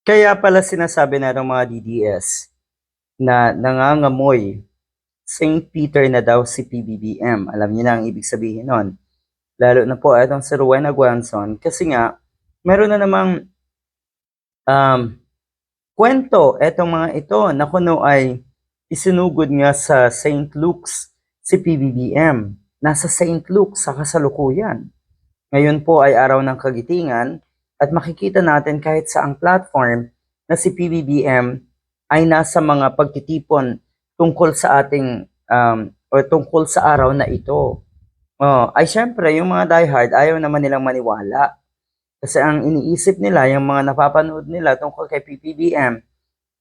Kaya pala sinasabi na ng mga DDS na nangangamoy Saint Peter na daw si PBBM. Alam niyo na ang ibig sabihin nun. Lalo na po itong si Rowena Guanzon kasi nga meron na namang um, kwento etong mga ito na kuno ay isinugod nga sa Saint Luke's si PBBM. Nasa Saint Luke sa kasalukuyan. Ngayon po ay araw ng kagitingan at makikita natin kahit sa ang platform na si PBBM ay nasa mga pagtitipon tungkol sa ating o tungkol sa araw na ito. Ay syempre, yung mga diehard ayaw naman nilang maniwala. Kasi ang iniisip nila, yung mga napapanood nila tungkol kay PBBM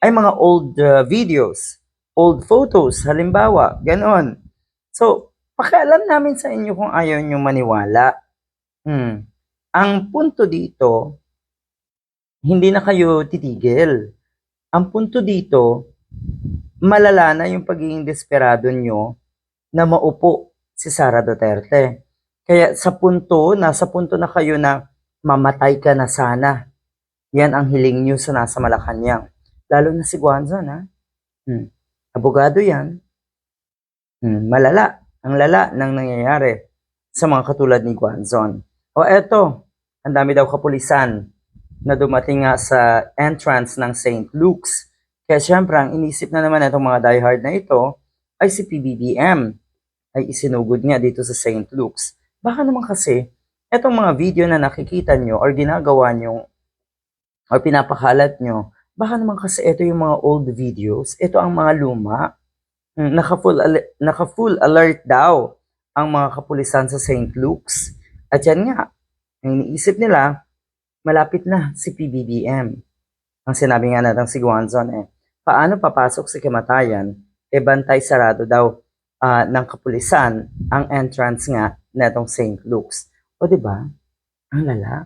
ay mga old videos, old photos, halimbawa, ganon. So, pakialam namin sa inyo kung ayaw nyo maniwala. Ang punto dito, hindi na kayo titigil. Ang punto dito, malala na yung pagiging desperado nyo na maupo si Sara Duterte. Kaya nasa punto na kayo na mamatay ka na sana. Yan ang hiling nyo sa nasa Malacanang. Lalo na si Guanzon, ha? Abogado yan. Malala. Ang lala ng nangyayari sa mga katulad ni Guanzon. O eto, ang dami daw kapulisan na dumating nga sa entrance ng St. Luke's. Kaya syempre, ang inisip na naman itong mga diehard na ito ay si PBBM ay isinugod nga dito sa St. Luke's. Baka naman kasi, etong mga video na nakikita nyo or ginagawa nyo or pinapakalat nyo, baka naman kasi ito yung mga old videos, ito ang mga luma. Naka-full alert daw ang mga kapulisan sa St. Luke's. At yan nga, ang iniisip nila, malapit na si PBBM. Ang sinabi nga natin si Guanzon paano papasok si kamatayan? Bantay sarado daw ng kapulisan ang entrance nga netong St. Luke's. O diba? Ang lala.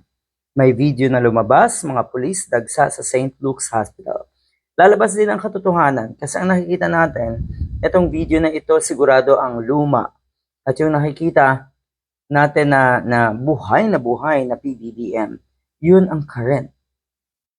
May video na lumabas, mga pulis dagsa sa St. Luke's Hospital. Lalabas din ang katotohanan kasi ang nakikita natin, itong video na ito sigurado ang luma. At yung nakikita natin na buhay na PBBM, yun ang current.